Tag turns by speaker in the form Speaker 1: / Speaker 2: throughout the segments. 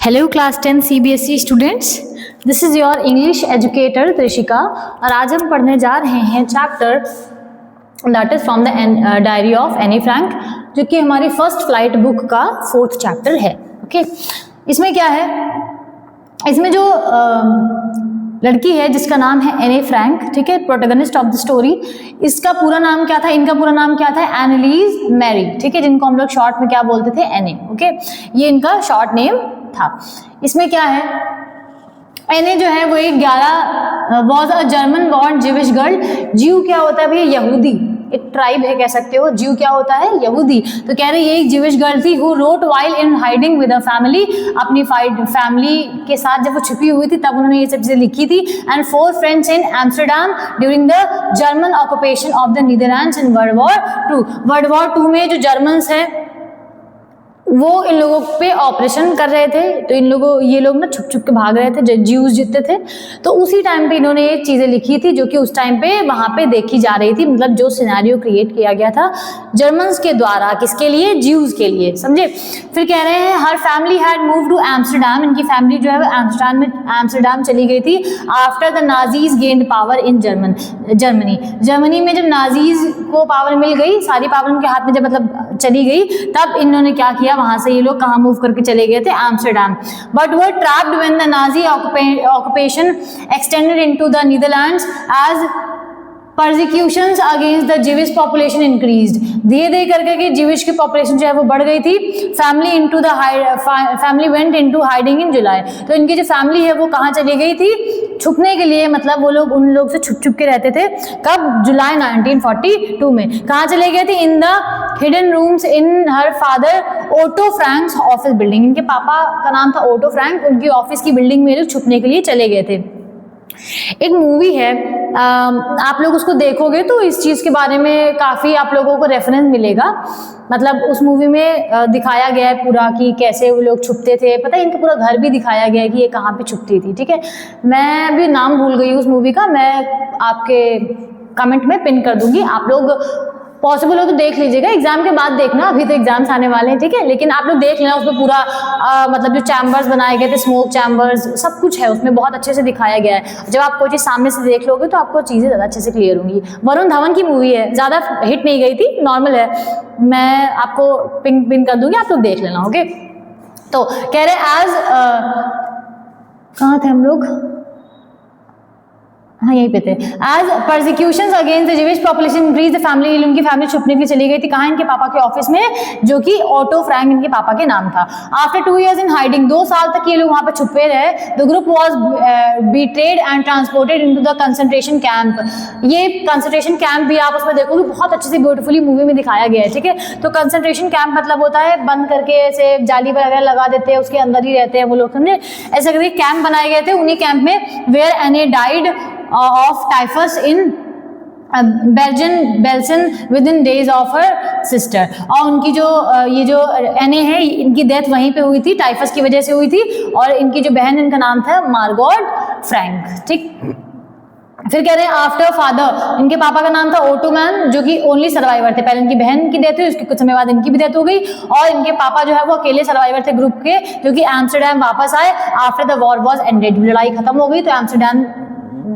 Speaker 1: Hello class 10 CBSE students, this is your English educator Trishika और आज हम पढ़ने जा रहे हैं chapter that is from the diary of Anne Frank, जो कि हमारी फर्स्ट फ्लाइट बुक का 4th चैप्टर है। ओके, इसमें क्या है, इसमें जो लड़की है जिसका नाम है एनी फ्रैंक, ठीक है, प्रोटैगनिस्ट ऑफ द स्टोरी, इसका पूरा नाम क्या था, इनका पूरा नाम क्या था, एनालीज मैरी, ठीक है, जिनको हम लोग शॉर्ट में क्या बोलते थे, एनी। ओके, ये इनका शॉर्ट नेम था। इसमें क्या है, एनी जो है वो एक 11 was a German born Jewish girl. जीव क्या होता है भैया, यहूदी, एक ट्राइब है कह सकते हो। जीव क्या होता है, यहूदी। तो कह रहे ये एक जिविश गर्ल थी who wrote while in hiding with a family, अपनी फैमिली के साथ जब वो छुपी हुई थी तब उन्होंने ये सब चीजें लिखी थी। And 4 friends in Amsterdam during the German occupation of the Netherlands in world war 2। World war 2 में जो जर्मन्स है वो इन लोगों पे ऑपरेशन कर रहे थे, तो ये लोग ना छुप छुप के भाग रहे थे, ज्यूज जितने थे। तो उसी टाइम पे इन्होंने ये चीजें लिखी थी जो कि उस टाइम पे वहां पे देखी जा रही थी, मतलब जो सिनेरियो क्रिएट किया गया था जर्मन्स के द्वारा, किसके लिए, ज्यूज के लिए, समझे। फिर कह रहे हैं her family had moved to Amsterdam, इनकी फैमिली जो है वो एम्स्टरडम चली गई थी after the Nazis gained power in Germany में जब नाजीज को पावर मिल गई, सारी पावर उनके हाथ में जब मतलब चली गई, तब इन्होंने क्या किया, वहां से ये लोग कहाँ मूव करके चले गए थे, Amsterdam. But were trapped when the Nazi occupation extended into the Netherlands as persecutions against the Jewish population increased. धीरे धीरे करके जिविश की पॉपुलेशन जो है वो बढ़ गई थी। Family went into hiding in July. तो इनकी जो फैमिली है वो कहाँ चली गई थी, छुपने के लिए, मतलब वो लोग उन लोग से छुप छुप के रहते थे। कब, जुलाई 1942 में। कहाँ चले गए थे, in the hidden rooms in her father Otto Frank's office building. इनके पापा का नाम था ओटो फ्रैंक, उनकी ऑफिस की बिल्डिंग में लोग छुपने के लिए चले गए थे। एक मूवी है, आप लोग उसको देखोगे तो इस चीज के बारे में काफी आप लोगों को रेफरेंस मिलेगा। मतलब उस मूवी में दिखाया गया है पूरा कि कैसे वो लोग छुपते थे, पता है इनका पूरा घर भी दिखाया गया है कि ये कहाँ पे छुपती थी, ठीक है। मैं भी नाम भूल गई उस मूवी का, मैं आपके कमेंट में पिन कर दूंगी, आप लोग पॉसिबल हो तो देख लीजिएगा, एग्जाम के बाद देखना, अभी तो एग्जाम्स आने वाले हैं, ठीक है। लेकिन आप लोग देख लेना, उसमें पूरा मतलब जो चैम्बर्स बनाए गए थे, स्मोक चैम्बर्स, सब कुछ है उसमें, बहुत अच्छे से दिखाया गया है। जब आप कोई चीज़ सामने से देख लोगे तो आपको चीज़ें ज़्यादा अच्छे से क्लियर होंगी। वरुण धवन की मूवी है, ज़्यादा हिट नहीं गई थी, नॉर्मल है, मैं आपको पिन कर दूंगी, आप लोग देख लेना। ओके, तो कह रहे एज कहाँ थे हम लोग, हाँ यहीं पे थे। As persecutions against the Jewish population increase the family, उनकी फैमिली छुपने के लिए चली गई थी कहाँ, इनके पापा के ऑफिस में, जो कि ओटो फ्रैंक इनके पापा के नाम था। आफ्टर 2 years इन हाइडिंग, 2 साल तक ये लोग वहां पे छुपे रहे। The group was betrayed and transported into the concentration camp. ये कंसंट्रेशन कैंप भी आप उसमें देखोगे बहुत अच्छे से ब्यूटीफुली मूवी में दिखाया गया है, ठीक है। तो कंसंट्रेशन कैंप मतलब होता है बंद करके ऐसे जाली वगैरह लगा देते हैं, उसके अंदर ही रहते हैं वो लोग, समझे। ऐसे करके कैंप बनाए गए थे, उन्हीं कैंप में where Anne died of typhus in Belsen within days of her sister. और उनकी जो ये जो एने है, इनकी डेथ वहीं पे हुई थी, टाइफस की वजह से हुई थी, और इनकी जो बहन, इनका नाम था मार्गोट फ्रैंक, ठीक। फिर कह रहे हैं आफ्टर फादर, इनके पापा का नाम था ओटो मैन, जो कि ओनली सर्वाइवर थे। पहले इनकी बहन की डेथ हुई, उसके कुछ समय बाद इनकी भी डेथ हो गई, और इनके पापा जो है वो अकेले सर्वाइवर थे ग्रुप के, जो कि एम्स्टरडम वापस आए after the war was ended. लड़ाई खत्म हो गई तो एम्स्टरडम,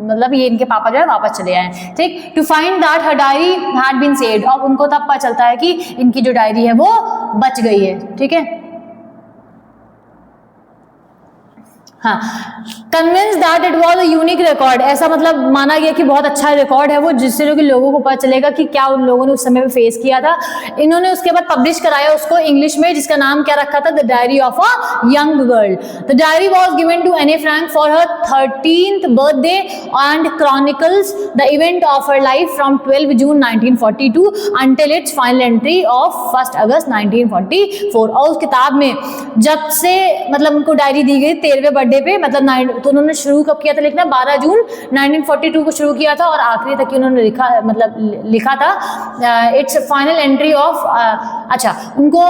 Speaker 1: मतलब ये इनके पापा जो है वापस चले आए, ठीक। To find that her diary had been saved, और उनको तब पता चलता है कि इनकी जो डायरी है वो बच गई है, ठीक है। हाँ, convince that it was a unique record, ऐसा मतलब माना गया कि बहुत अच्छा रिकॉर्ड है वो, जिससे जो कि लोगों को पता चलेगा कि क्या उन लोगों ने उस समय में फेस किया था। इन्होंने उसके बाद पब्लिश कराया उसको इंग्लिश में, जिसका नाम क्या रखा था, the diary of a young girl. The diary was given to Anne Frank for her 13th birthday and chronicles the event of her life from 12 June 1942 until its final entry of 1 August 1944। और उस किताब में जब से मतलब उनको diary दी गई 13वें birthday पे, मतलब तो उन्होंने शुरू कब किया था लिखना, 12 जून 1942 को शुरू किया था, और आखिरी तक उन्होंने लिखा था इट्स फाइनल एंट्री ऑफ, अच्छा उनको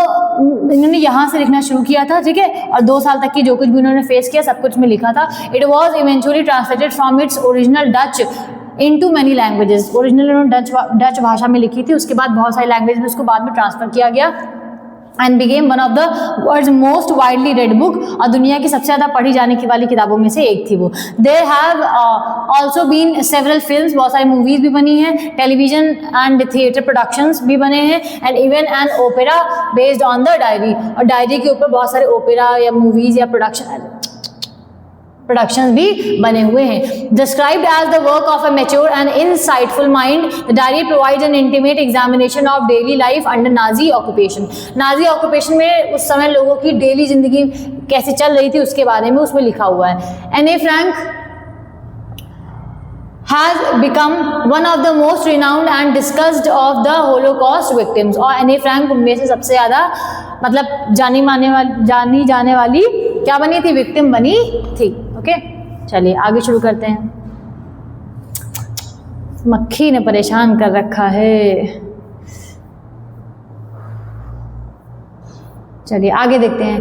Speaker 1: इन्होंने यहाँ से लिखना शुरू किया था, ठीक है। और 2 साल तक की जो कुछ भी उन्होंने फेस किया सब कुछ में लिखा था। It was eventually translated from its original Dutch into many languages. Original उन्होंने डच भाषा में लिखी थी, उसके बाद बहुत सारी लैंग्वेज में उसको बाद में ट्रांसफर किया गया। and became one of the world's most widely read book, और दुनिया की सबसे ज़्यादा पढ़ी जाने की वाली किताबों में से एक थी वो. There have also been several films, बहुत सारी मूवीज़ भी बनी हैं, टेलीविजन एंड थिएटर प्रोडक्शंस भी बने हैं, and even an opera based on the diary, और डायरी के ऊपर बहुत सारे ओपेरा या मूवीज़ या प्रोडक्शंस भी बने हुए हैं. Described as the work of a mature and insightful mind, the diary provides an intimate examination of daily life under Nazi occupation. Nazi occupation में उस समय लोगों की डेली जिंदगी कैसे चल रही थी उसके बारे में उसमें लिखा हुआ है. एने Frank has become one of the most renowned and discussed of the Holocaust victims. और एने फ्रैंक उनमें से सबसे ज़्यादा मतलब जानी जाने वाली क्या बनी थी, विक्टिम बनी थी. ओके चलिए आगे शुरू करते हैं. मक्खी ने परेशान कर रखा है. चलिए आगे देखते हैं.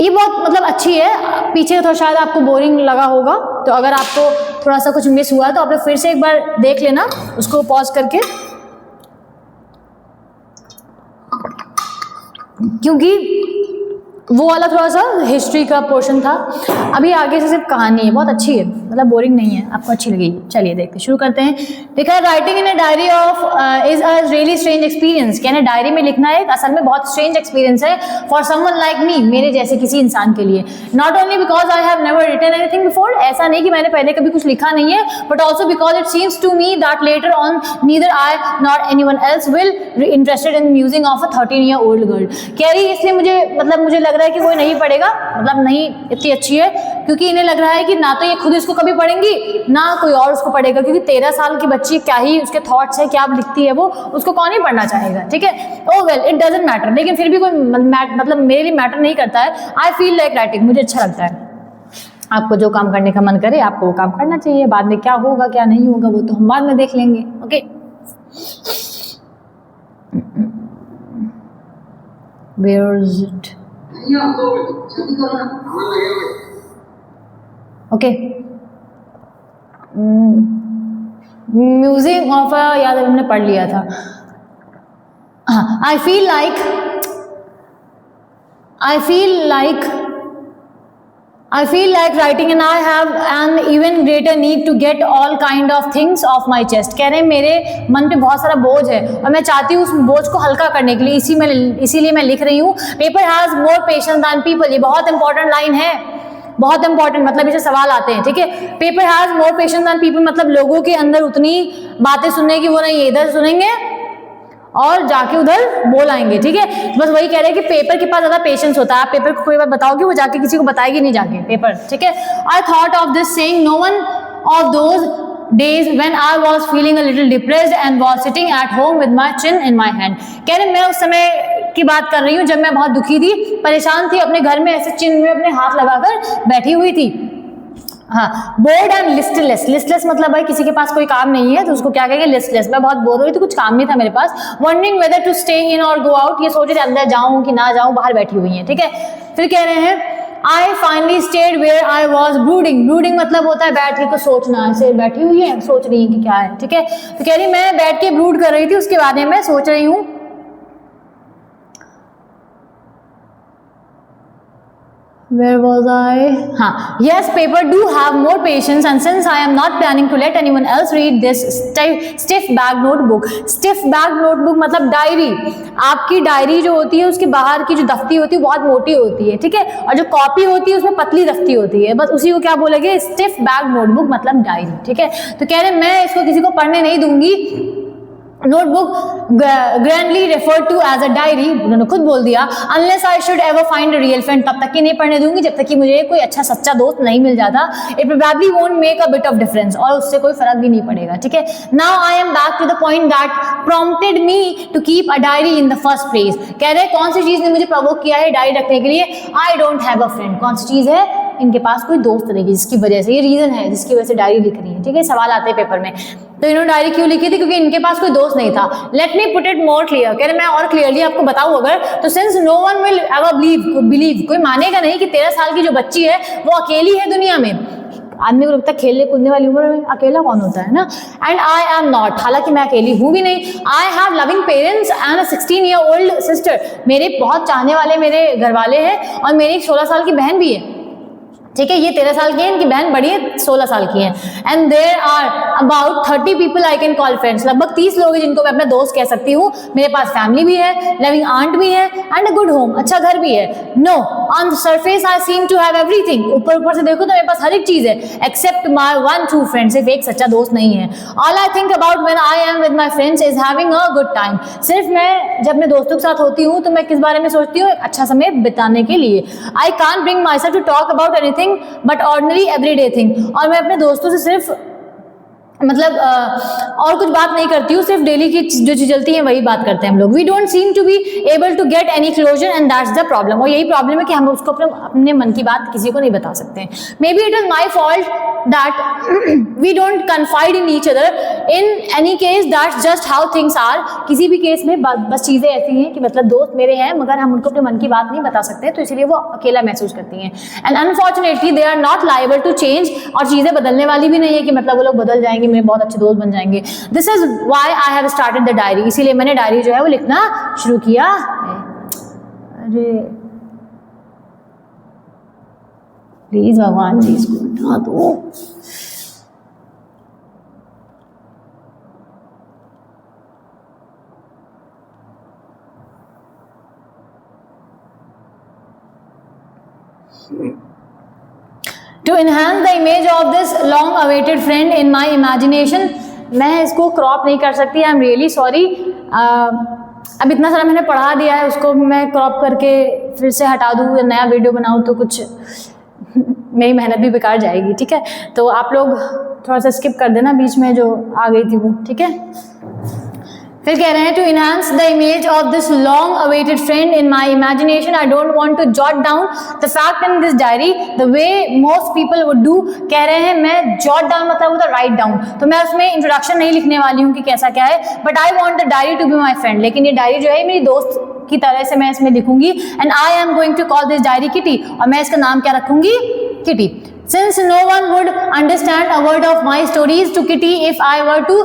Speaker 1: ये बहुत मतलब अच्छी है. पीछे थोड़ा शायद आपको बोरिंग लगा होगा, तो अगर आपको थोड़ा सा कुछ मिस हुआ तो आप लोग फिर से एक बार देख लेना उसको पॉज करके, क्योंकि वो वाला थोड़ा सा हिस्ट्री का पोर्शन था. अभी आगे से सिर्फ कहानी है, बहुत अच्छी है, मतलब बोरिंग नहीं है, आपको अच्छी लगेगी. चलिए देखते शुरू करते हैं. देखा writing in a diary of is a really strange experience. कहना डायरी में लिखना एक असल में बहुत स्ट्रेंज एक्सपीरियंस है फॉर समवन लाइक मी, मेरे जैसे किसी इंसान के लिए. Not only because I have never written anything before, ऐसा नहीं कि मैंने पहले कभी कुछ लिखा नहीं है, but also because it seems to me that later on neither I not anyone else will interested in music of a 13-year-old girl. कह रही इसलिए मुझे लग रहा है कि वो नहीं पढ़ेगा, मतलब नहीं इतनी अच्छी है, क्योंकि इन्हें लग रहा है कि ना तो ये खुद इसको कभी पढ़ेंगी ना कोई और उसको पढ़ेगा, क्योंकि 13 साल की बच्ची क्या ही उसके थॉट्स है, क्या लिखती है वो, उसको कौन ही पढ़ना चाहेगा. ठीक है, ओ वेल इट डजंट मैटर. लेकिन फिर भी कोई मतलब मेरे लिए मैटर नहीं करता है. आई फील लाइक राइटिंग, मुझे अच्छा लगता है. आपको जो काम करने का मन करे आपको वो काम करना चाहिए. बाद में क्या होगा क्या नहीं होगा वो तो हम बाद में देख लेंगे. Okay Where is it? Okay. Music of याद हमने पढ़ लिया था. हाँ, I feel like writing and I have an even greater need to get all kind of things off my chest. कह रहे हैं मेरे मन पे बहुत सारा बोझ है और मैं चाहती हूँ उस बोझ को हल्का करने के लिए इसीलिए मैं लिख रही हूँ. Paper has more patience than people. ये बहुत इंपॉर्टेंट लाइन है, बहुत इंपॉर्टेंट, मतलब इसे सवाल आते हैं. ठीक है, paper has more patience than people, मतलब लोगों के अंदर उतनी बातें सुनने की वो नहीं, इधर सुनेंगे और जाके उधर बोल आएंगे. ठीक है, बस वही कह रहे हैं कि पेपर के पास ज्यादा पेशेंस होता है. आप पेपर को कोई बात बताओगे वो जाके किसी को बताएगी नहीं जाके पेपर. ठीक है, I thought of this saying no one of those days when I was feeling a little depressed and was sitting at home with my chin in my hand. कह रहे मैं उस समय की बात कर रही हूँ जब मैं बहुत दुखी थी, परेशान थी, अपने घर में ऐसे चिन में अपने हाथ लगाकर बैठी हुई थी. हाँ, बोर्ड एंड लिस्टलेस. लिस्टलेस मतलब भाई किसी के पास कोई काम नहीं है तो उसको क्या कहेंगे, लिस्टलेस. मैं बहुत बोर हो रही थी, कुछ काम नहीं था मेरे पास. Wondering whether to stay in or go out, ये सोच रहे अंदर जाऊं कि ना जाऊं, बाहर बैठी हुई है. ठीक है, फिर कह रहे हैं I finally stayed where I was brooding. Brooding मतलब होता है बैठ के कुछ सोचना, ऐसे बैठी हुई है सोच रही है कि क्या है. ठीक है, तो कह रही मैं बैठ के ब्रूड कर रही थी, उसके बारे में सोच रही हूँ. Where was I? हाँ, yes, paper do have more patience and since I am not planning to let anyone else read this stiff back notebook. Stiff back notebook मतलब डायरी. आपकी डायरी जो होती है उसके बाहर की जो दफ्ती होती है बहुत मोटी होती है. ठीक है, और जो कॉपी होती है उसमें पतली दफ्ती होती है, बस उसी को क्या बोलेंगे, स्टिफ बैक नोटबुक मतलब डायरी. ठीक है, तो कह रहे मैं इसको किसी को पढ़ने नहीं दूंगी. Notebook grandly refer to as a diary, उन्होंने खुद बोल दिया. Unless I should ever find a real friend, तब तक कि नहीं पढ़ने दूंगी जब तक कि मुझे कोई अच्छा सच्चा दोस्त नहीं मिल जाता. It probably won't make a bit of difference, और उससे कोई फर्क भी नहीं पड़ेगा. ठीक है, now I am back to the point that prompted me to keep a diary in the first place. कह रहे कौन सी चीज ने मुझे प्रवोक किया है डायरी रखने के लिए. I don't have a friend. कौन सी चीज है, इनके पास कोई दोस्त नहीं, जिसकी वजह से, ये रीजन है जिसकी वजह से डायरी लिख रही है. ठीक है, सवाल आते हैं पेपर में, तो इन्होंने डायरी क्यों लिखी थी, क्योंकि इनके पास कोई दोस्त नहीं था. Let me put it more clear, कह रहे मैं और क्लियरली आपको बताऊं अगर, तो since no one will ever believe, कोई मानेगा नहीं कि 13 साल की जो बच्ची है वो अकेली है दुनिया में. आदमी को लगता है खेलने कूदने वाली उम्र में अकेला कौन होता है ना। एंड आई एम नॉट, हालांकि मैं अकेली हूँ भी नहीं। I have loving parents and 16-year-old sister, मेरे बहुत चाहने वाले मेरे घर वाले हैं और मेरी 16 साल की बहन भी है, ठीक है। ये 13 साल की है, इनकी बहन बड़ी है 16 साल की है। And there are about 30 people I can call friends, लगभग 30 लोग हैं जिनको मैं अपने दोस्त कह सकती हूँ। मेरे पास फैमिली भी है, लविंग आंट भी है एंड अ गुड होम, अच्छा घर भी है। No, on the surface I seem to have everything, ऊपर से देखो तो मेरे पास हर एक चीज है except my one true friend, सिर्फ एक सच्चा दोस्त नहीं है। All I think about when I am with my friends is having a good time, सिर्फ मैं जब अपने दोस्तों के साथ होती हूँ तो मैं किस बारे में सोचती हूँ, अच्छा समय बिताने के लिए। I can't bring myself to talk about anything but ordinary everyday thing, और मैं अपने दोस्तों से सिर्फ मतलब और कुछ बात नहीं करती हूँ, सिर्फ डेली की जो चीज चलती है वही बात करते हैं हम लोग। We don't seem to be able to get any closer and that's the problem, और यही प्रॉब्लम है कि हम उसको अपने मन की बात किसी को नहीं बता सकते। Maybe it is my fault that we don't confide in each other, in any case that's just how things are, किसी भी केस में बस चीजें ऐसी हैं कि मतलब दोस्त मेरे हैं मगर हम उनको अपने मन की बात नहीं बता सकते, तो इसलिए वो अकेला महसूस करती हैं। And unfortunately they are not liable to change, और चीजें बदलने वाली भी नहीं है कि मतलब वो लोग बदल जाएंगे, मेरे बहुत अच्छे दोस्त बन जाएंगे। This is why I have started the diary, इसीलिए मैंने डायरी जो है वो लिखना शुरू किया। अरे प्लीज भगवान जी इसको हटा दो। To enhance the image of this long awaited friend in my imagination, मैं इसको क्रॉप नहीं कर सकती, आई एम रियली सॉरी। अब इतना सारा मैंने पढ़ा दिया है, उसको मैं क्रॉप करके फिर से हटा दूँ या नया वीडियो बनाऊँ तो कुछ मेरी मेहनत भी बेकार जाएगी, ठीक है। तो आप लोग थोड़ा सा स्किप कर देना बीच में जो आ गई थी वो, ठीक है। फिर कह रहे हैं to enhance the image of this long awaited friend in my imagination I don't want to jot down the fact in this diary the way most people would do. कह रहे हैं मैं जॉट डाउन मतलब होता write down, तो मैं उसमें introduction नहीं लिखने वाली हूँ कि कैसा क्या है, but I want the diary to be my friend, लेकिन ये डायरी जो है मेरी दोस्त की तरह से मैं इसमें लिखूंगी। And I am going to call this diary Kitty, और मैं इसका नाम क्या रखूंगी, Kitty. Since no one would understand a word of my stories to Kitty if I were to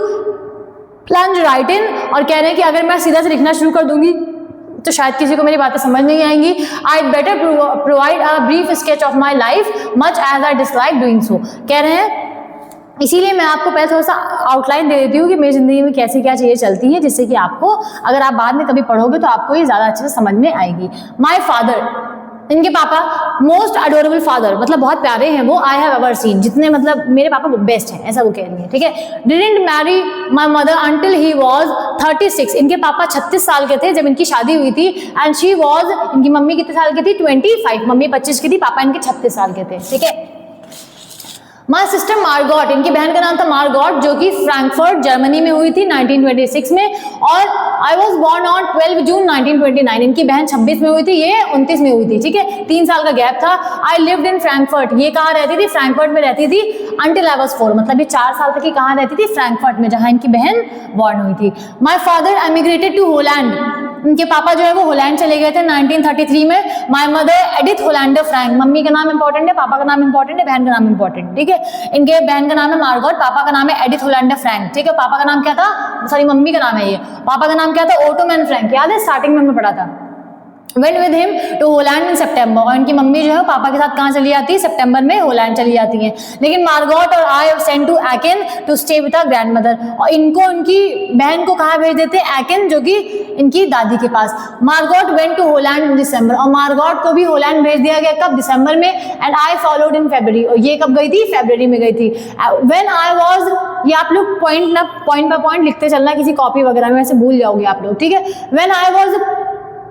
Speaker 1: plunge right in, और कह रहे हैं कि अगर मैं सीधा से लिखना शुरू कर दूंगी तो शायद किसी को मेरी बातें समझ नहीं आएंगी। I better provide a brief sketch of my life much as I dislike doing so. कह रहे हैं इसीलिए मैं आपको पहले थोड़ा सा आउटलाइन दे देती हूँ कि मेरी जिंदगी में कैसी क्या चीज़ें चलती हैं, जिससे कि आपको अगर आप बाद में कभी पढ़ोगे तो आपको ये ज़्यादा अच्छे से समझ में आएगी। माई फादर, इनके पापा मोस्ट अडोरेबल फादर, मतलब बहुत प्यारे हैं वो, आई हैव एवर सीन, जितने मतलब मेरे पापा बेस्ट हैं ऐसा वो कह रही है, ठीक है। Didn't marry my mother until he was 36, इनके पापा 36 साल के थे जब इनकी शादी हुई थी। एंड शी वॉज, इनकी मम्मी कितने साल की थी, 25, मम्मी 25 की थी, पापा इनके 36 साल के थे, ठीक है। माई सिस्टर मार्गॉट, इनकी बहन का नाम था मार्गॉट, जो कि फ्रैंकफर्ट जर्मनी में हुई थी 1926 में, और आई वॉज बॉर्न ऑन 12 जून 1929, इनकी बहन 26 में हुई थी, ये 29 में हुई थी, ठीक है, 3 साल का गैप था। आई लिव्ड इन फ्रैंकफर्ट, ये कहाँ रहती थी, फ्रैंकफर्ट में रहती थी, अंटिल आई वॉज 4, मतलब ये 4 साल तक ही कहाँ रहती थी, फ्रैंकफर्ट में, जहाँ इनकी बहन बॉर्न हुई थी। माई फादर एमिग्रेटेड टू होलैंड, इनके पापा जो है वो होलैंड चले गए थे 1933 में। My mother Edith Hollander Frank, mummy का नाम इंपॉर्टेंट है, पापा का नाम इंपॉर्टेंट है, बहन का नाम इंपॉर्टेंट, ठीक है। इनके बहन का नाम है मार्गॉट, पापा का नाम है एडिथ होलैंडर फ्रैंक, ठीक है। पापा का नाम क्या था, सॉरी मम्मी का नाम है ये, पापा का नाम क्या था, ओटो मैन फ्रैंक, याद है स्टार्टिंग में हमने पढ़ा था। Went with him to Holland in सितंबर, और इनकी मम्मी जो है पापा के साथ कहाँ चली जाती है, सितंबर में होलैंड चली जाती हैं। लेकिन मार्गॉट और I sent to Aachen to stay with our grandmother, और इनको उनकी बहन को कहाँ भेज देते हैं, एकेन, जो कि इनकी दादी के पास। मार्गॉट वेंट टू होलैंड इन दिसंबर, और मार्गॉट को भी होलैंड भेज दिया गया, कब, दिसंबर में। एंड आई फॉलोड इन फरवरी, और ये कब गई थी, फरवरी में गई थी। व्हेन आई वाज, ये आप लोग पॉइंट बाय पॉइंट लिखते चलना, किसी कॉपी वगैरह में ऐसे भूल जाओगे आप लोग, ठीक है। When I was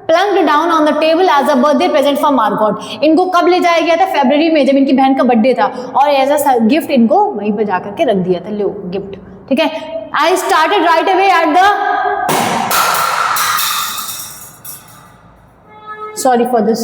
Speaker 1: plonked down on the table as a birthday present for Margot, इनको कब ले जाया गया था, फरवरी में, जब इनकी बहन का बर्थडे था, और एज अ गिफ्ट इनको वहीं पर जाकर के रख दिया था, लो गिफ्ट, ठीक है। I started right away at the, sorry for this,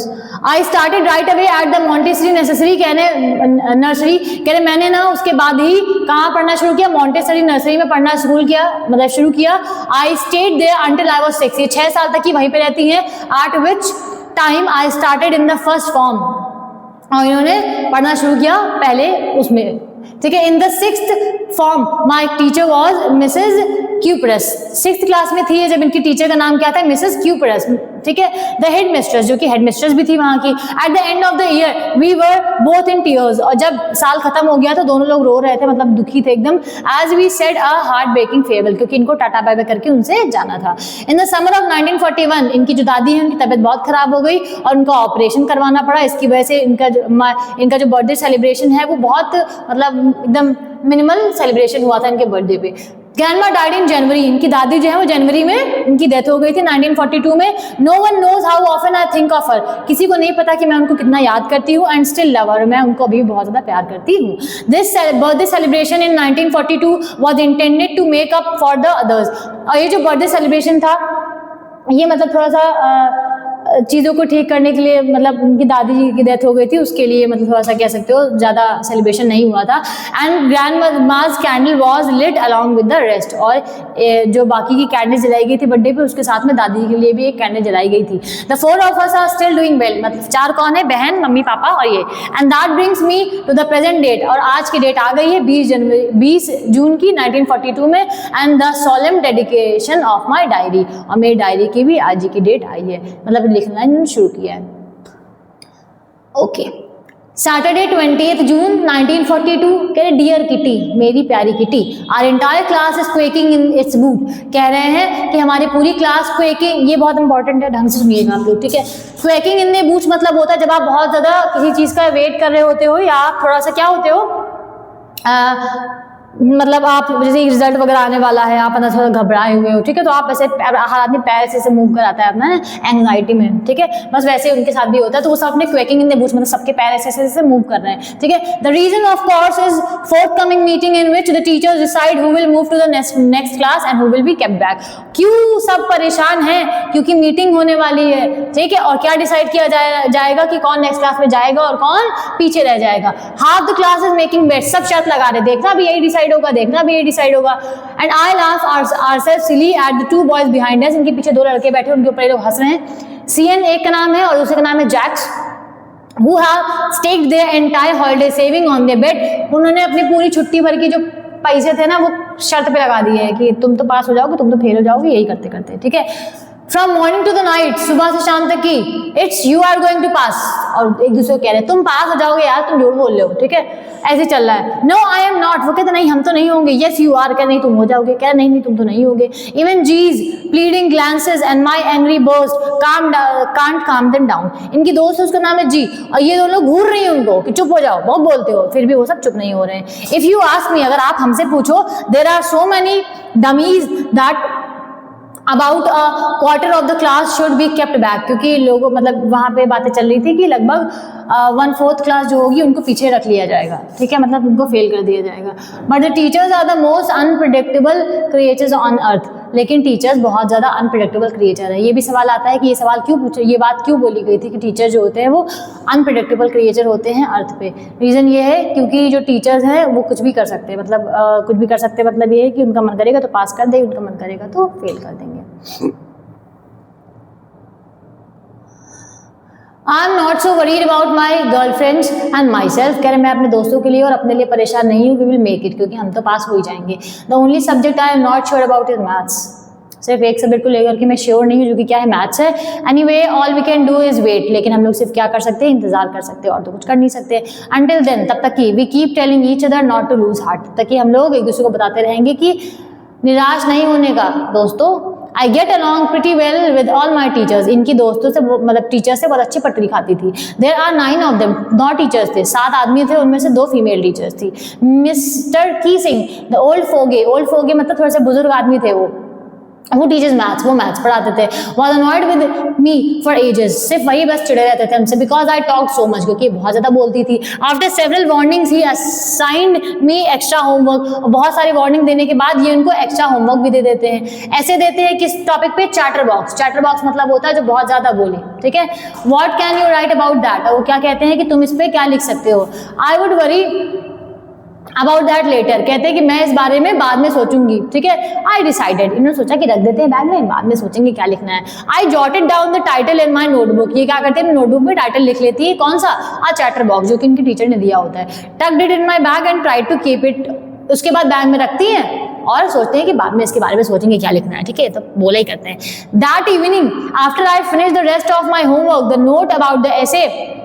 Speaker 1: I started right away at the Montessori nursery, कहने नर्सरी, कह रहे मैंने ना उसके बाद ही कहाँ पढ़ना शुरू किया, मॉन्टेसरी नर्सरी में पढ़ना शुरू किया। I stayed there until I was 6, ये 6 साल तक ही वहीं पे रहती हैं। At which time I started in the first form, और इन्होंने पढ़ना शुरू किया पहले उसमें ठीक है। In the 6th form my teacher was Mrs Kuperus, 6th class में थी जब इनकी टीचर का नाम क्या था, मिसेज क्यूपरस, ठीक है। द हेड मिस्ट्रेस, जो कि हेड मिस्ट्रेस भी थी वहाँ की। At the end of the year we were both in tears, और जब साल खत्म हो गया तो दोनों लोग रो रहे थे, मतलब दुखी थे एकदम। As we said a heartbreaking farewell, क्योंकि इनको टाटा बाय बाय करके उनसे जाना था। इन द समर ऑफ 1941 इनकी जो दादी है उनकी तबीयत बहुत खराब हो गई और उनका ऑपरेशन करवाना पड़ा। इसकी वजह से इनका जो बर्थडे सेलिब्रेशन है वो बहुत मतलब एकदम मिनिमल सेलिब्रेशन हुआ था इनके बर्थडे पे। ग्रैंडमा डाइड इन जनवरी, इनकी दादी जो है वो जनवरी में इनकी डेथ हो गई थी 1942 में। No one knows how often I think of her, किसी को नहीं पता कि मैं उनको कितना याद करती हूँ। एंड स्टिल लव हर, मैं उनको अभी भी बहुत ज़्यादा प्यार करती हूँ। This birthday celebration in 1942 was intended to make up for the others, और ये जो बर्थडे सेलिब्रेशन था ये मतलब थोड़ा सा चीज़ों को ठीक करने के लिए, मतलब उनकी दादी जी की डेथ हो गई थी उसके लिए, मतलब थोड़ा सा कह सकते हो ज़्यादा सेलिब्रेशन नहीं हुआ था। And grandma's candle was lit along with the rest, और जो बाकी की कैंडल जलाई गई थी बर्थडे पे उसके साथ में दादी के लिए भी एक कैंडल जलाई गई थी। The 4 of us are still doing well, मतलब 4 कौन है, बहन, मम्मी, पापा और ये। And that brings me to the present date, और आज की डेट आ गई है 20 जून की 1942 में। And the solemn dedication of my diary, और मेरी डायरी की भी आज की डेट आई है, मतलब लिखना इन्होंने शुरू किया है। ओके, सैटरडे 20 जून 1942, कह रहे डियर किटी, मेरी प्यारी Kitty, our entire class is quaking in its boot, कह रहे हैं कि हमारी पूरी क्लास क्वेकिंग, ये बहुत इंपॉर्टेंट है, ढंग से सुनिएगा आप लोग, ठीक है। क्वेकिंग इन द बूट्स मतलब होता है जब आप बहुत ज़्यादा किसी चीज़ का वेट कर रहे होते हो, या आप थोड़ा सा क्या होते हो, मतलब आप जैसे रिजल्ट वगैरह आने वाला है, आप अंदर थोड़ा घबराए हुए हो, ठीक है, तो आप ऐसे हर आदमी पैर से मूव कर आता है अपना एंग्जाइटी में, ठीक है, बस वैसे उनके साथ भी होता है। तो वो सब अपने क्वेकिंग इन द बूट्स, मतलब सबके पैर ऐसे मूव कर रहे हैं, ठीक है। The reason of course is forthcoming meeting in which the teachers decide who will move to the next class and who will be kept back. क्यों सब परेशान हैं, क्योंकि मीटिंग होने वाली है, ठीक है, और क्या डिसाइड किया जाएगा कि कौन नेक्स्ट क्लास में जाएगा और कौन पीछे रह जाएगा। Half the class is making bet, सब शर्त लगा रहे, देखना भी यही डिसाइड होगा, देखना भी यही डिसाइड होगा। And I laugh ourselves silly at the 2 boys behind us, इनके पीछे 2 लड़के बैठे, उनके ऊपर ये लोग हंस रहे हैं। सीएन एक का नाम है और दूसरे का नाम है Jacques, who have staked their entire holiday saving on their bet, उन्होंने अपनी पूरी छुट्टी भर की जो पैसे थे ना वो शर्त पे लगा दिए हैं कि तुम तो पास हो जाओगे, तुम तो फेल हो जाओगे, यही करते करते, ठीक है। From morning to the night, सुबह से शाम तक की, it's you are going to pass, और एक दूसरे को कह रहे हैं तुम पास हो जाओगे यार, तुम झूठ बोल रहे हो, ठीक है, ऐसे चल रहा है। नो आई एम नॉट, वो कहते नहीं हम तो नहीं होंगे। यस यू आर, कह नहीं तुम हो जाओगे, कह नहीं नहीं तुम तो नहीं होगे। Even these pleading glances and my angry burst can't calm them down, इनकी दोस्त उसका नाम है जी, और ये दोनों घूर रही है उनको कि चुप हो जाओ, बहुत बोलते हो, फिर भी वो सब चुप नहीं हो रहे हैं। इफ यू आस्क मी, अगर आप हमसे पूछो, there are so many dummies that about a quarter of the class should be kept back, क्योंकि लोगों मतलब वहाँ पे बातें चल रही थी कि लगभग 1/4 क्लास जो होगी उनको पीछे रख लिया जाएगा, ठीक है, मतलब उनको फेल कर दिया जाएगा। But the teachers are the most unpredictable creatures on earth, लेकिन टीचर्स बहुत ज़्यादा अनप्रिडिक्टेबल क्रिएचर है। ये भी सवाल आता है कि ये सवाल क्यों पूछे, ये बात क्यों बोली गई थी कि टीचर जो होते हैं वो अनप्रिडिक्टेबल क्रिएचर होते हैं अर्थ पे। रीज़न ये है क्योंकि जो टीचर्स हैं वो कुछ भी कर सकते हैं, मतलब कुछ भी कर सकते हैं, मतलब ये है कि उनका मन करेगा तो पास कर देंगे, उनका मन करेगा तो फेल कर देंगे। I am not so worried about my girl friends and my self, कह रहे मैं अपने दोस्तों के लिए और अपने लिए परेशान नहीं हूँ, वी विल मेक इट, क्योंकि हम तो पास हो ही जाएंगे। The only subject I am not sure about is maths, सिर्फ एक सब्जेक्ट को लेकर के मैं श्योर नहीं हूँ जो कि क्या है, मैथ्स है। Anyway all we can do is wait, लेकिन हम लोग सिर्फ क्या कर सकते हैं, इंतजार कर सकते हैं और तो कुछ कर नहीं सकते। अंटिल देन, तब तक कि we keep telling each other not to lose heart, तब तक कि हम लोग एक दूसरे को बताते रहेंगे कि निराश नहीं होने का। दोस्तों, I get along pretty well with all my teachers, इनकी दोस्तों से मतलब टीचर से बहुत अच्छी पटरी खाती थी। There are 9 of them, 9 teachers थे, 7 आदमी थे, उनमें से 2 फीमेल टीचर्स थी। मिस्टर की सिंह द ओल्ड फोगे मतलब थोड़े से बुजुर्ग आदमी थे, वो टीचर्स मैथ्स, वो मैथ्स पढ़ाते थे। Was annoyed with me for ages, सिर्फ वही बस चिड़े रहते थे हमसे, because I talk so much, क्योंकि बहुत ज़्यादा बोलती थी। आफ्टर सेवरल वार्निंग्स ही असाइंड मी एक्स्ट्रा होमवर्क, बहुत सारी वार्निंग देने के बाद ये उनको एक्स्ट्रा होमवर्क भी दे देते हैं। ऐसे देते हैं किस टॉपिक पे, चैटर बॉक्स मतलब होता है जो बहुत ज़्यादा बोले, ठीक है। What can you right about that, वो क्या कहते हैं कि तुम इस पर क्या लिख सकते हो। I would worry about that letter, कहते हैं कि मैं इस बारे में बाद में सोचूंगी, ठीक है। आई डिसाइडेड, इन्होंने सोचा कि रख देते हैं बैग में, बाद में सोचेंगे क्या लिखना है। आई jotted down the title in my notebook, ये क्या करते हैं नोटबुक में टाइटल लिख लेती है, कौन सा, आ चैटर बॉक्स, जो कि इनके टीचर ने दिया होता है। Tucked it in my bag and try to keep it, उसके बाद बैग में रखती हैं और सोचते हैं कि बाद में इसके बारे में सोचेंगे क्या लिखना है, ठीक है, तो बोला ही करते हैं। That evening after I finish the rest of my homework the note about the essay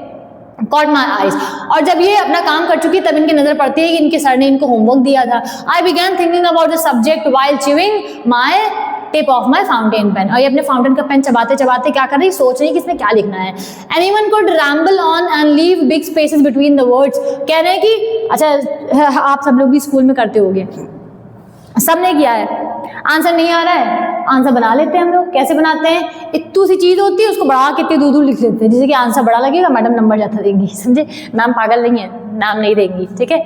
Speaker 1: caught my eyes, और जब ये अपना काम कर चुकी तब इनकी नजर पड़ती है कि इनके सर ने इनको होमवर्क दिया था। I began thinking about the subject while chewing my tip of my fountain pen, और ये अपने फाउंटेन का पेन चबाते चबाते क्या कर रही, सोच रही कि इसमें क्या लिखना है। Anyone could ramble on and leave big spaces between the words, कह रहे हैं कि अच्छा आप सब लोग भी स्कूल में करते होंगे, सबने किया है, आंसर नहीं आ रहा है, आंसर बना लेते हैं हम लोग। कैसे बनाते हैं, इतनी सी चीज होती है उसको बढ़ा के इतनी दूर लिख लेते हैं, जिससे कि आंसर बड़ा लगेगा, मैडम नंबर ज्यादा देंगी, समझे, मैम पागल नहीं है, नाम नहीं देंगी, ठीक है।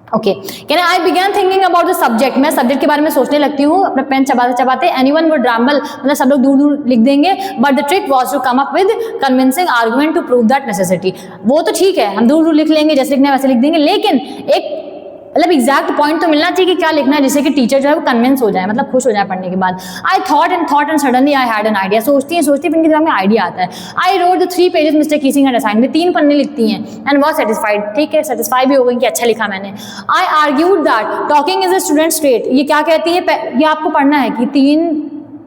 Speaker 1: ओके, कहना आई began thinking about the subject, मैं सब्जेक्ट के बारे में सोचने लगती हूँ अपना पेन चबाते चबाते। एनीवन वुड रैम्बल, मतलब सब लोग दूर दूर लिख देंगे, but the trick was to come up with convincing argument to prove that necessity. वो तो ठीक है, हम दूर दूर लिख लेंगे, जैसे लिखना है वैसे लिख देंगे, लेकिन एक मतलब एग्जैक्ट पॉइंट तो मिलना चाहिए कि क्या लिखना है, जिससे कि टीचर जो है वो कन्विंस हो जाए, मतलब खुश हो जाए पढ़ने के बाद। I thought and suddenly I had an idea, सोचती हैं इनके दिमाग में आइडिया आता है। I wrote the 3 pages Mister Keesing had assigned, में 3 पन्ने लिखती हैं एंड वॉज सेटिस्फाइड, ठीक है, सेटिस्फाई भी हो गई कि अच्छा लिखा मैंने। I argued that talking is a student trait, ये क्या कहती है, ये आपको पढ़ना है कि 3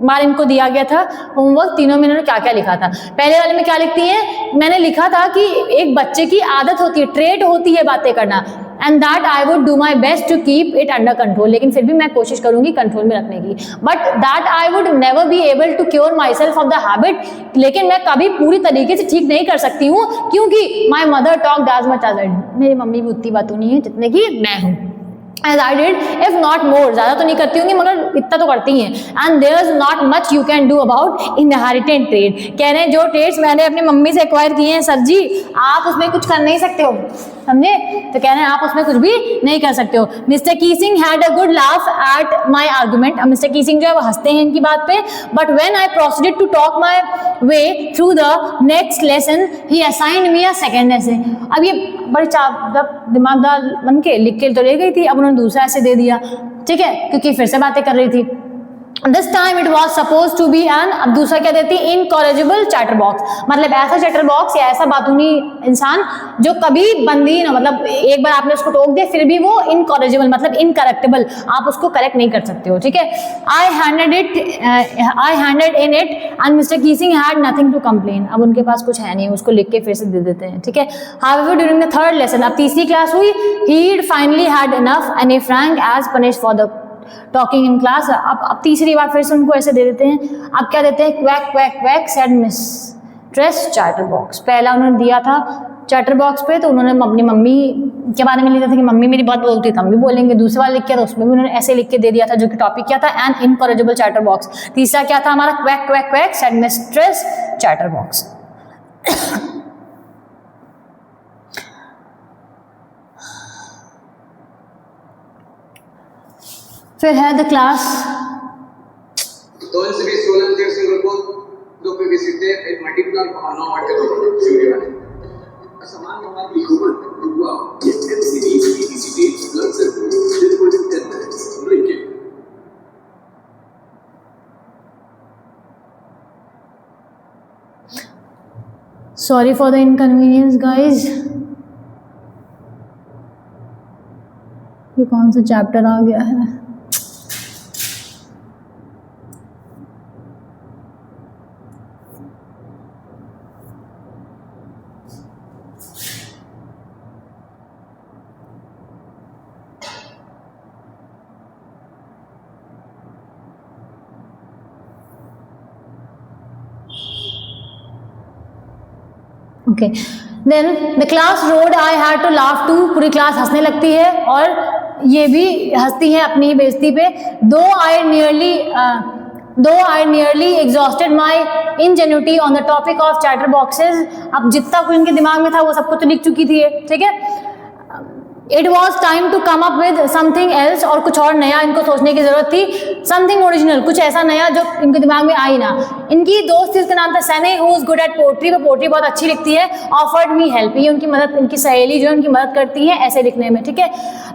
Speaker 1: बार इनको दिया गया था होमवर्क, तीनों में इन्होंने क्या क्या लिखा था। पहले वाले में क्या लिखती हैं, मैंने लिखा था कि एक बच्चे की आदत होती है, ट्रेट होती है बातें करना, and that I would do my best to keep it under control, लेकिन फिर भी मैं कोशिश करूंगी कंट्रोल में रखने की। But that I would never be able to cure myself of the habit, लेकिन मैं कभी पूरी तरीके से ठीक नहीं कर सकती हूँ, क्योंकि my mother talk as much as I, मेरी मम्मी भी उतनी बातों नहीं है जितने की मैं हूँ। As I did, if not more, ज़्यादा तो नहीं करती होंगी मगर इतना तो करती हैं। And there's not much you can do about inherited trait, कह रहे हैं जो ट्रेड्स मैंने अपनी मम्मी से एक्वायर किए हैं सर जी, आप उसमें कुछ कर नहीं सकते हो, समझे, तो कह रहे हैं आप उसमें कुछ भी नहीं कर सकते हो। Mister Keesing had a good laugh at my argument, अब मिस्टर कीसिंग जो है वो हंसते हैं इनकी बात पे, but when I proceeded to talk my way through the next lesson he assigned me a second lesson. अब ये बड़ी दिमागदार बन के लिख के तो ले गई थी, अब उन्होंने दूसरा ऐसे दे दिया, ठीक है, क्योंकि फिर से बातें कर रही थी। This time it was suppose to be an, अब दूसरा क्या देती, इनकॉरेजिबल चैटर बॉक्स, मतलब ऐसा चैटर बॉक्स या ऐसा बातूनी इंसान जो कभी बंदी ना, मतलब एक बार आपने उसको टोक दिया फिर भी वो इनकॉरेजिबल मतलब इनकरेक्टेबल, आप उसको करेक्ट नहीं कर सकते हो, ठीक है। I handed in it and Mister Keesing had nothing to complain, अब उनके पास कुछ है नहीं, उसको लिख के फिर से दे देते हैं, ठीक है। However during the 3rd lesson, अब तीसरी क्लास हुई, he finally had enough and a Frank as punish for the talking in class. अब तीसरी बार फिर से उनको ऐसे दे देते हैं, अब क्या देते हैं, quack quack quack said mistress chatter box. पहला उन्होंने दिया था चैटर बॉक्स पे, तो उन्होंने अपनी मम्मी के बारे में लिखा था कि मम्मी मेरी बहुत बोलती थी, हम भी बोलेंगे। दूसरा वाला लिख किया था, उसमें भी उन्होंने ऐसे लिख के दे दिया था, जो कि टॉपिक क्या था, एन इनकरेजिबल चैटर बॉक्स। तीसरा क्या था हमारा, quack quack quack said mistress chatter box. फिर है the class,
Speaker 2: Todo se visualizan del single code, do que visité el multiplicar para no marcar todo, seguridad. Asaman naman ikuman, wow, yes, MCD, blood cell, this 10 minutes, drink it.
Speaker 1: Sorry for the inconvenience guys, ये कौन सा chapter आ गया है, okay. Then the class roared I had to laugh too, पूरी क्लास हंसने लगती है और ये भी हंसती है अपनी बेइज्जती पे। Though I nearly exhausted my ingenuity on the topic of chatter boxes, अब जितना कुछ इनके दिमाग में था वो सब कुछ तो लिख चुकी थी, ठीक है। It was time to come up with something else, और कुछ और नया इनको सोचने की जरूरत थी, समथिंग ओरिजिनल, कुछ ऐसा नया जो इनके दिमाग में आई ना। इनकी दोस्त इसका नाम था Sanne, who is good at poetry, वो पोट्री बहुत अच्छी लिखती है। ऑफर्ड मी हेल्प, ये उनकी मदद, इनकी सहेली जो है उनकी मदद करती है ऐसे लिखने में, ठीक है।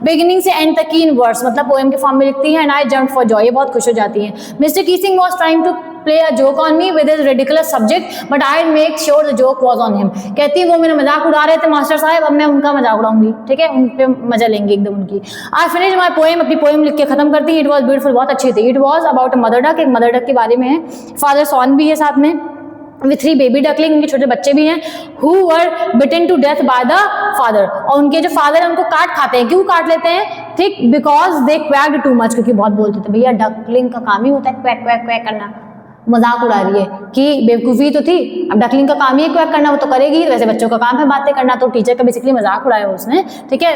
Speaker 1: बिगिनिंग से एंड तक की इन वर्ड्स, मतलब पोएम के फॉर्म में लिखती है। And I jump for joy, ये बहुत खुश हो जाती है। Mister Keesing was trying to play a joke on me with his ridiculous subject, but I'd make sure the joke was on him. कहती है वो मेरा मजाक उड़ा रहे थे मास्टर साहब, अब मैं उनका मजाक उड़ाऊंगी, ठीक है, उन पे मजा लेंगे एकदम उनकी। I finished my poem, अपनी पोएम लिख के खत्म करती है। It was beautiful, बहुत अच्छी थी। It was about a mother duck, एक मदर डक के बारे में है। फादर सॉन भी है साथ में, with 3 baby duckling, उनके छोटे बच्चे भी हैं, who were bitten to death by the father, और उनके जो फादर है उनको काट खाते हैं। क्यों काट लेते हैं? ठीक, because they quacked too much, क्योंकि बहुत बोलते थे। भैया डकलिंग का काम ही होता है क्वैक क्वैक क्वैक करना, मजाक उड़ा रही है कि बेवकूफ़ी तो थी, अब डकलिंग का काम ही है क्वैक करना, वो तो करेगी, वैसे बच्चों का काम है बातें करना, तो टीचर का बेसिकली मजाक उड़ाया उसने, ठीक है।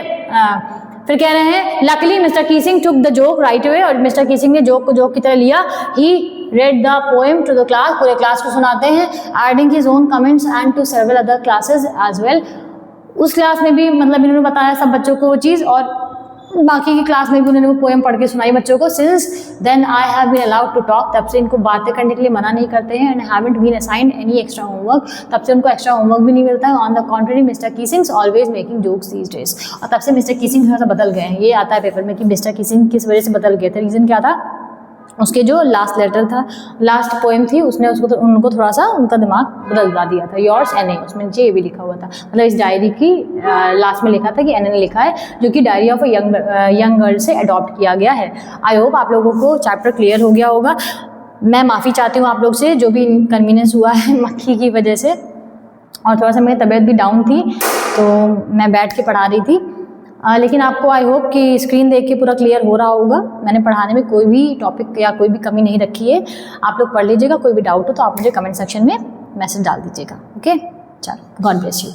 Speaker 1: फिर कह रहे हैं luckily Mister Keesing took the joke right away, और मिस्टर कीसिंग ने जोक को जोक की तरह लिया। He read the poem to the class, पूरे क्लास को सुनाते हैं, adding his own comments and to several other classes as well। उस क्लास में भी मतलब इन्होंने बताया सब बच्चों को वो चीज़, और बाकी की क्लास में भी उन्होंने वो पोएम पढ़ के सुनाई बच्चों को। Since then I have been allowed to talk, तब से इनको बातें करने के लिए मना नहीं करते हैं। And haven't been assigned any extra homework, तब से उनको एक्स्ट्रा होमवर्क भी नहीं मिलता है। On the contrary Mister Keesing's always making jokes these days, और तब से मिस्टर कीसिंग थोड़ा सा बदल गए हैं। ये आता है पेपर में कि मिस्टर कीसिंग किस वजह से बदल गए थे, रीज़न क्या था? उसके जो लास्ट लेटर था, लास्ट पोएम थी, उसने उसको उनको थोड़ा सा उनका दिमाग बदलवा दिया था। योर्स एन ए, उसमें नीचे ये भी लिखा हुआ था, मतलब इस डायरी की लास्ट में लिखा था कि एन ने लिखा है, जो कि डायरी ऑफ यंग गर्ल से अडॉप्ट किया गया है। आई होप आप लोगों को चैप्टर क्लियर हो गया होगा। मैं माफ़ी चाहती हूँ आप लोग से जो भी इनकन्वीनियंस हुआ है मक्खी की वजह से, और थोड़ा सा मेरी तबीयत भी डाउन थी तो मैं बैठ के पढ़ा रही थी। लेकिन आपको आई होप कि स्क्रीन देख के पूरा क्लियर हो रहा होगा। मैंने पढ़ाने में कोई भी टॉपिक या कोई भी कमी नहीं रखी है। आप लोग पढ़ लीजिएगा, कोई भी डाउट हो तो आप मुझे कमेंट सेक्शन में मैसेज डाल दीजिएगा। ओके, चलो, गॉड ब्लेस यू।